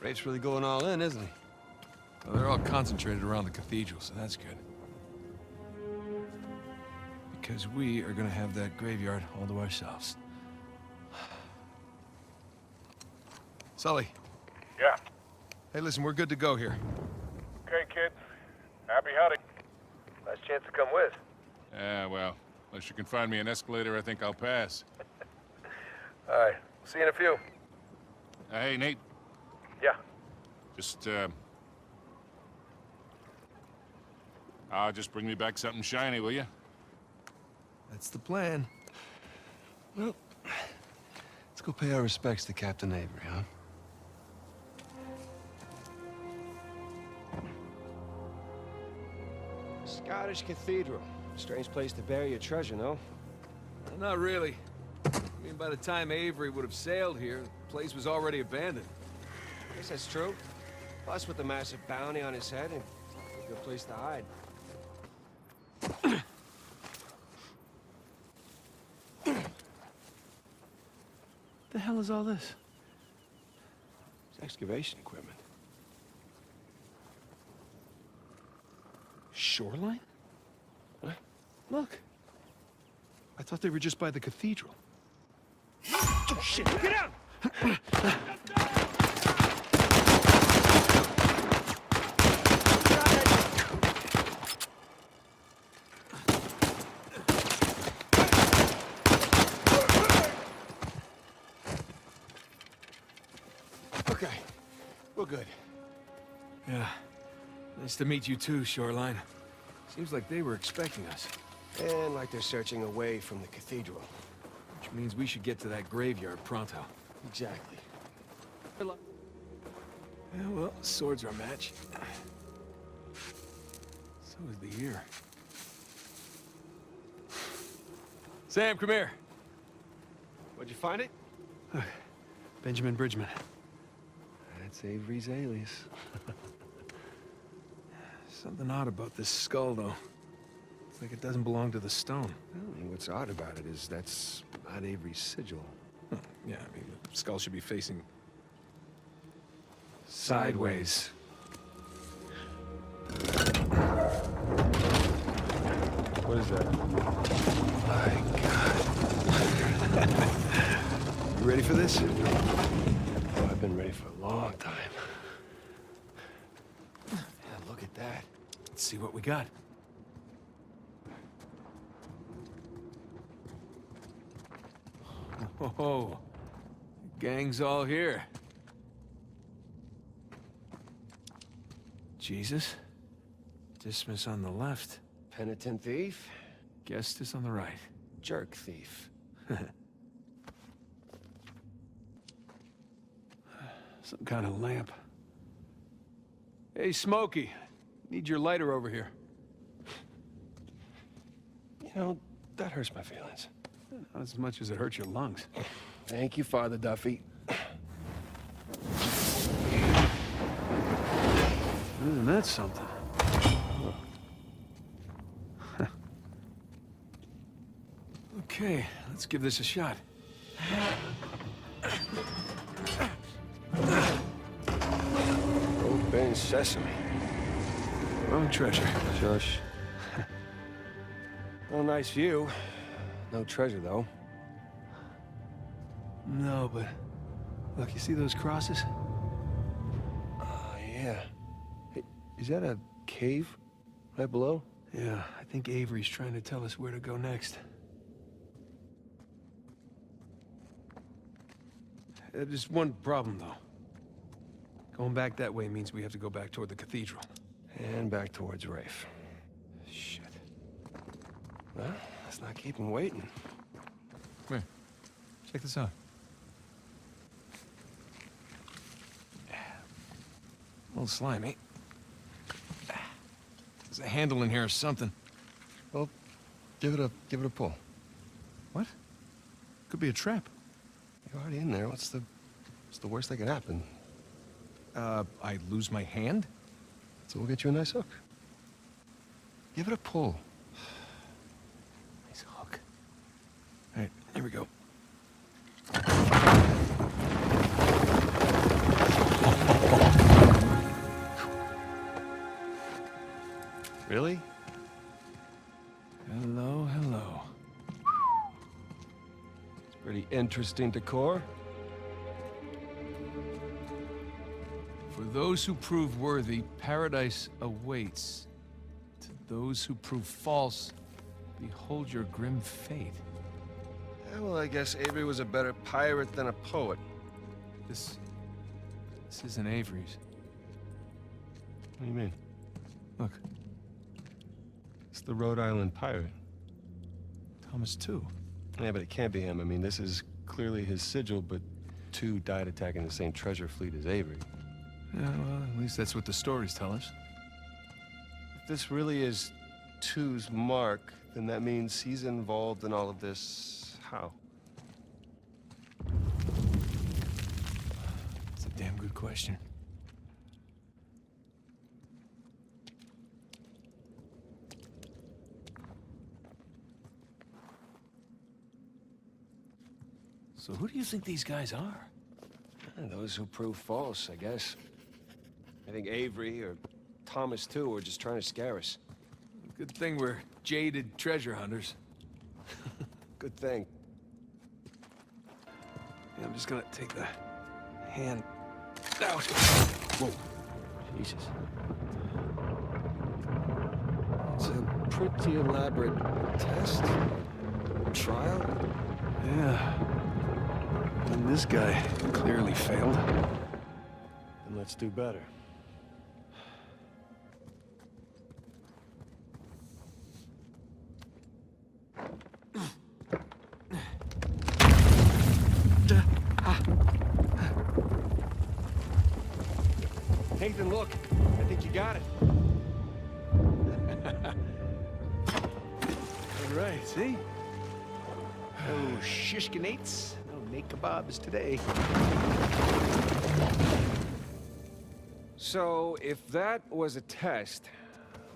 Rafe's really going all in, isn't he? Well, they're all concentrated around the cathedral, so that's good. Because we are gonna have that graveyard all to ourselves. Sully. Yeah. Hey, listen, we're good to go here. Okay, kid. Happy hunting. Nice chance to come with. Yeah, well, unless you can find me an escalator, I think I'll pass. All right. See you in a few. Hey, Nate. Yeah. Just bring me back something shiny, will you? That's the plan. Well, let's go pay our respects to Captain Avery, huh? Scottish cathedral. Strange place to bury your treasure, no? Not really. I mean, by the time Avery would have sailed here, the place was already abandoned. I guess that's true. Plus, with the massive bounty on his head, and a good place to hide. The hell is all this? It's excavation equipment. Shoreline? What? Look. I thought they were just by the cathedral. Oh, shit! Get out! Okay, we're good. Yeah. Nice to meet you too, Shoreline. Seems like they were expecting us. And like they're searching away from the cathedral. Which means we should get to that graveyard pronto. Exactly. Good luck. Yeah, well, swords are a match. So is the ear. Sam, come here. Where'd you find it? Benjamin Bridgman. That's Avery's alias. Something odd about this skull, though. It's like it doesn't belong to the stone. Well, what's odd about it is that's not Avery's sigil. Huh, yeah, I mean, the skull should be facing sideways. What is that? My God. You ready for this? Oh, I've been ready for a long time. Yeah, look at that. Let's see what we got. Oh, gang's all here. Jesus. Dismas on the left. Penitent thief? Gestus on the right. Jerk thief. Some kind of lamp. Hey, Smokey. Need your lighter over here. You know, that hurts my feelings. Not as much as it hurts your lungs. Thank you, Father Duffy. Isn't that something? Okay, let's give this a shot. Open sesame. Wrong treasure. Shush. Well, nice view. No treasure, though. No, but... Look, you see those crosses? Oh, yeah. Hey, is that a cave right below? Yeah, I think Avery's trying to tell us where to go next. There's one problem, though. Going back that way means we have to go back toward the cathedral. And back towards Rafe. Shit. Well, let's not keep him waiting. Come here. Check this out. A little slimy. There's a handle in here or something. Well, give it a pull. What? Could be a trap. You're already in there. What's the worst that could happen? I lose my hand? So we'll get you a nice hook. Give it a pull. Nice hook. All right, here we go. Really? Hello, hello. It's pretty interesting decor. For those who prove worthy, paradise awaits. To those who prove false, behold your grim fate. Yeah, well, I guess Avery was a better pirate than a poet. This isn't Avery's. What do you mean? Look, It's the Rhode Island pirate. Thomas too. Yeah, but it can't be him. I mean, this is clearly his sigil, but two died attacking the same treasure fleet as Avery. Yeah, well, at least that's what the stories tell us. If this really is Two's mark, then that means he's involved in all of this. How? It's a damn good question. So who do you think these guys are? Those who prove false, I guess. I think Avery or Thomas too were just trying to scare us. Good thing we're jaded treasure hunters. Good thing. Yeah, I'm just gonna take the hand out. Whoa. Jesus. It's a pretty elaborate test. Trial? Yeah. And this guy clearly failed. Then let's do better. Nathan, look. I think you got it. All right, see? Oh, shishkinates. No make kebabs today. So, if that was a test,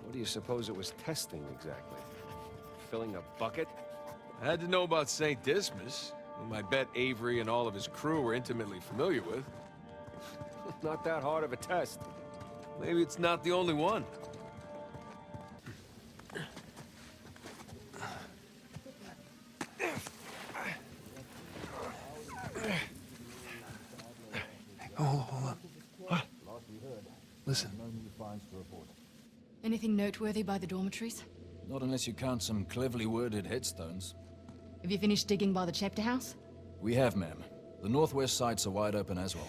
what do you suppose it was testing exactly? Filling a bucket? I had to know about St. Dismas, whom I bet Avery and all of his crew were intimately familiar with. Not that hard of a test. Maybe it's not the only one. Hold on. What? Listen. Anything noteworthy by the dormitories? Not unless you count some cleverly worded headstones. Have you finished digging by the chapter house? We have, ma'am. The northwest sites are wide open as well.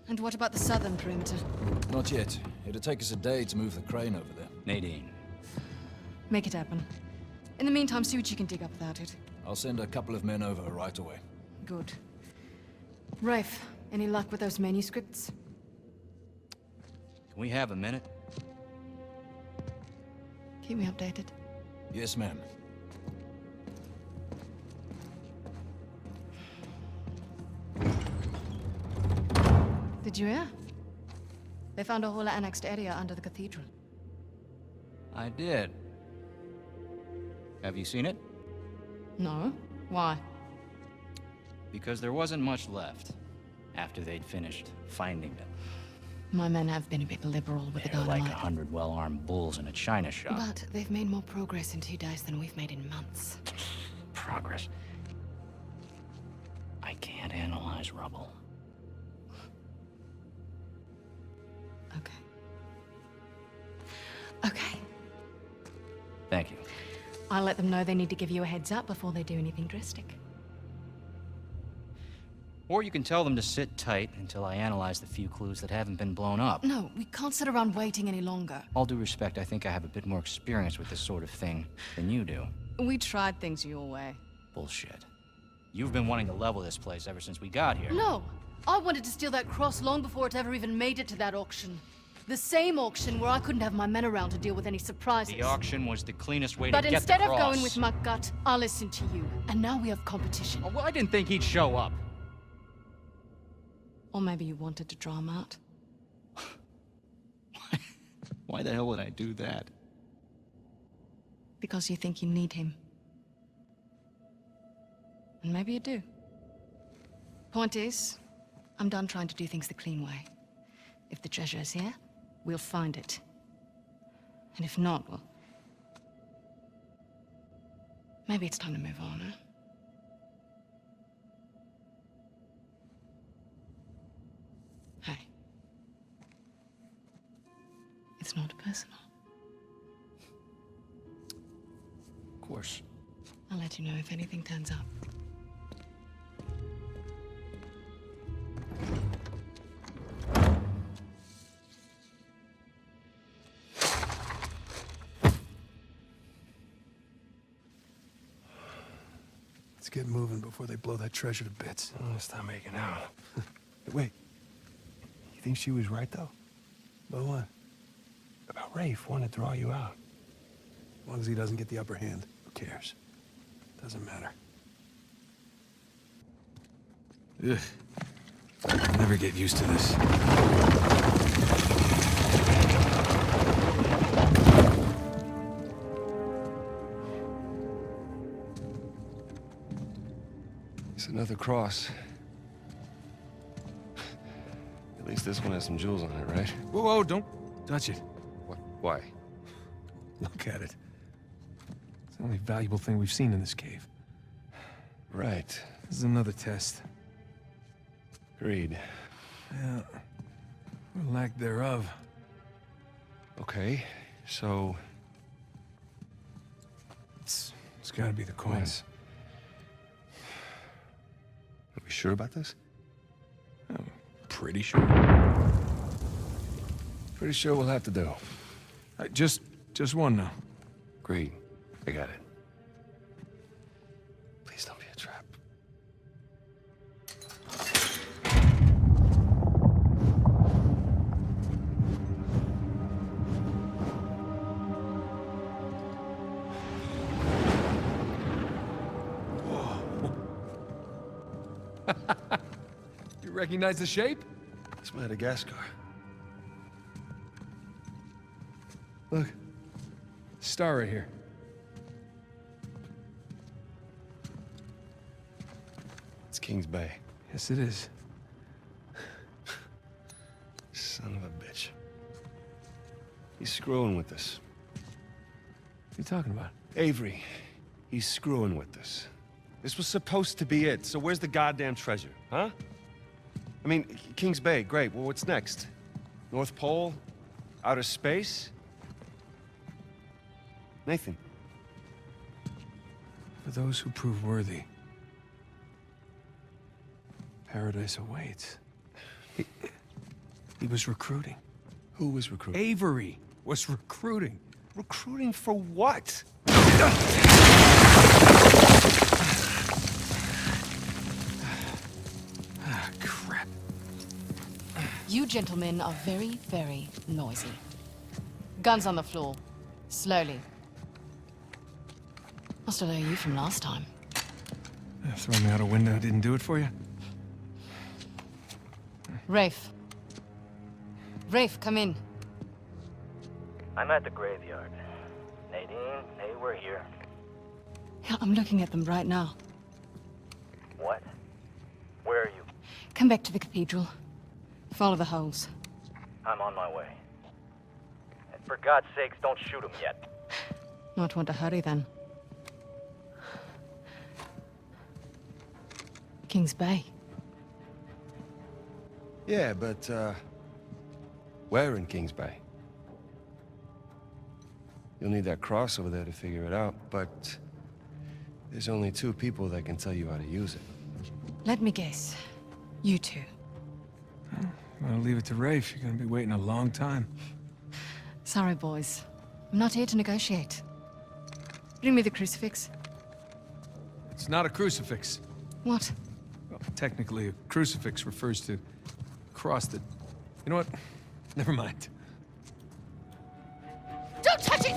And what about the southern perimeter? Not yet. It'll take us a day to move the crane over there. Nadine. Make it happen. In the meantime, see what you can dig up without it. I'll send a couple of men over right away. Good. Rafe, any luck with those manuscripts? Can we have a minute? Keep me updated. Yes, ma'am. Did you hear? They found a whole annexed area under the cathedral. I did. Have you seen it? No? Why? Because there wasn't much left after they'd finished finding them. My men have been a bit liberal with the They're like dynamite. 100 well-armed bulls in a china shop. But they've made more progress in 2 days than we've made in months. Progress. I can't analyze rubble. Okay. Okay. Thank you. I'll let them know they need to give you a heads up before they do anything drastic. Or you can tell them to sit tight until I analyze the few clues that haven't been blown up. No, we can't sit around waiting any longer. All due respect, I think I have a bit more experience with this sort of thing than you do. We tried things your way. Bullshit. You've been wanting to level this place ever since we got here. No! I wanted to steal that cross long before it ever even made it to that auction. The same auction where I couldn't have my men around to deal with any surprises. The auction was the cleanest way But to get the instead cross. of going with my gut, I listened to you. And now we have competition. Oh, well, I didn't think he'd show up. Or maybe you wanted to draw him out. Why the hell would I do that? Because you think you need him. And maybe you do. Point is, I'm done trying to do things the clean way. If the treasure is here, we'll find it. And if not, well... maybe it's time to move on, huh? Hey. It's not personal. Of course. I'll let you know if anything turns up. Let's get moving before they blow that treasure to bits. Oh, stop making out. Wait. You think she was right, though? About what? About Rafe wanting to draw you out. As long as he doesn't get the upper hand, who cares? Doesn't matter. Ugh. I'll never get used to this. It's another cross. At least this one has some jewels on it, right? Whoa, whoa, don't touch it. What? Why? Look at it. It's the only valuable thing we've seen in this cave. Right. This is another test. Agreed. Yeah. Or lack thereof. Okay, so... It's gotta be the coins. Are we sure about this? I'm pretty sure. Pretty sure we'll have to do. Just one now. Agreed. I got it. Please don't be a trap. You recognize the shape? It's Madagascar. Look. Star right here. It's King's Bay. Yes, it is. Son of a bitch. He's screwing with us. What are you talking about? Avery. He's screwing with us. This was supposed to be it, so where's the goddamn treasure, huh? I mean, King's Bay, great. Well, what's next? North Pole? Outer space? Nathan. For those who prove worthy, paradise awaits. He was recruiting. Who was recruiting? Avery was recruiting. Recruiting for what? Ah, crap. You gentlemen are very, very noisy. Guns on the floor. Slowly. I still owe you from last time. Throwing me out a window didn't do it for you? Rafe. Rafe, come in. I'm at the graveyard. Nadine, hey, we're here. Yeah, I'm looking at them right now. What? Where are you? Come back to the cathedral. Follow the holes. I'm on my way. And for God's sakes, don't shoot him yet. Not want to hurry then. King's Bay. Yeah, but, where in King's Bay? You'll need that cross over there to figure it out, but there's only 2 people that can tell you how to use it. Let me guess. You two. I'll leave it to Rafe. You're gonna be waiting a long time. Sorry, boys. I'm not here to negotiate. Bring me the crucifix. It's not a crucifix. What? Well, technically, a crucifix refers to a cross that... You know what? Never mind. Don't touch it!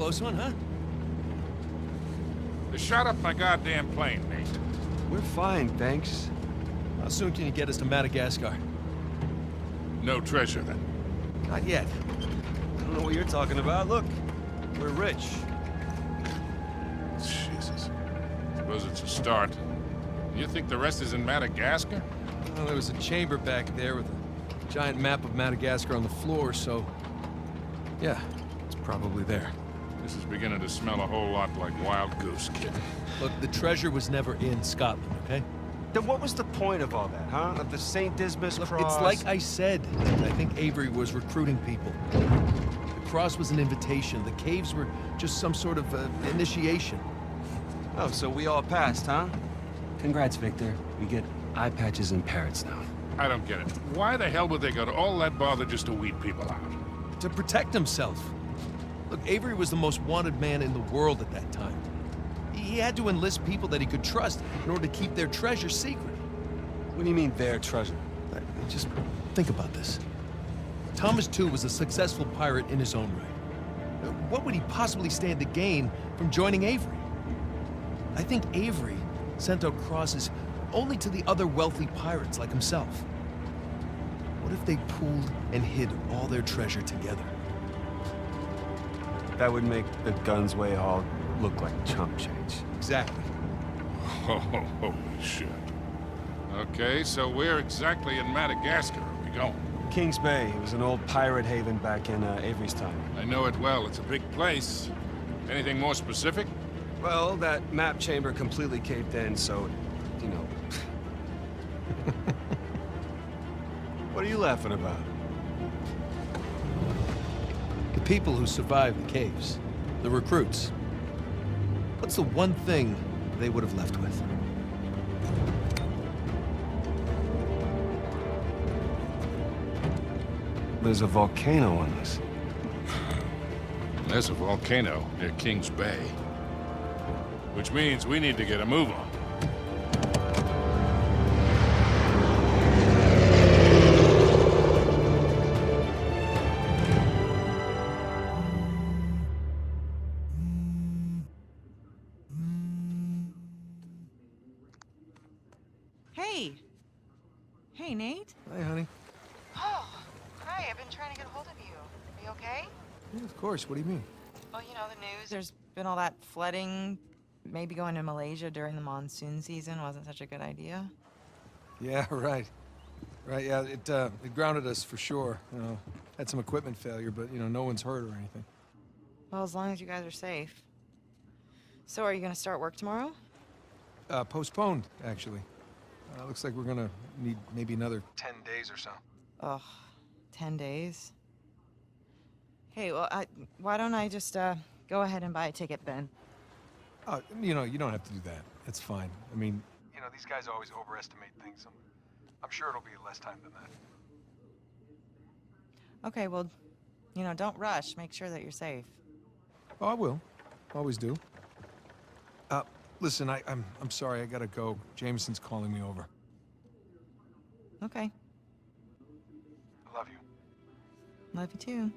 close one, huh? They shot up my goddamn plane, Nate. We're fine, thanks. How soon can you get us to Madagascar? No treasure, then. Not yet. I don't know what you're talking about. Look, we're rich. Jesus. Suppose it's a start. You think the rest is in Madagascar? Well, there was a chamber back there with a giant map of Madagascar on the floor, so... yeah, it's probably there. This is beginning to smell a whole lot like Wild Goose, kid. Look, the treasure was never in Scotland, okay? Then what was the point of all that, huh? Of the St. Dismas Look, cross? it's like I said. I think Avery was recruiting people. The cross was an invitation. The caves were just some sort of initiation. Oh, so we all passed, huh? Congrats, Victor. We get eye patches and parrots now. I don't get it. Why the hell would they go to all that bother just to weed people out? To protect himself. Look, Avery was the most wanted man in the world at that time. He had to enlist people that he could trust in order to keep their treasure secret. What do you mean, their treasure? Just think about this. Thomas, too, was a successful pirate in his own right. What would he possibly stand to gain from joining Avery? I think Avery sent out crosses only to the other wealthy pirates like himself. What if they pooled and hid all their treasure together? That would make the Gunsway haul look like chump change. Exactly. Oh, holy shit. Okay, so where exactly in Madagascar are we going? Kings Bay. It was an old pirate haven back in Avery's time. I know it well. It's a big place. Anything more specific? Well, that map chamber completely caved in, so, you know... What are you laughing about? The people who survived the caves, the recruits. What's the one thing they would have left with? There's a volcano on this. There's a volcano near Kings Bay. Which means we need to get a move on. Hey. Hey, Nate. Hi, honey. Oh, hi. I've been trying to get a hold of you. Are you okay? Yeah, of course. What do you mean? Well, you know, the news. There's been all that flooding. Maybe going to Malaysia during the monsoon season wasn't such a good idea. Yeah, right. Right, yeah, it grounded us for sure. You know, had some equipment failure, but, you know, no one's hurt or anything. Well, as long as you guys are safe. So, are you going to start work tomorrow? Postponed, actually. Looks like we're gonna need maybe another 10 days or so. Ugh, 10 days? Hey, well, why don't I just, go ahead and buy a ticket then? You know, you don't have to do that. It's fine. I mean, you know, these guys always overestimate things. I'm sure it'll be less time than that. Okay, well, you know, don't rush. Make sure that you're safe. Oh, I will. Always do. Listen, I'm sorry. I gotta go. Jameson's calling me over. Okay. I love you. Love you too.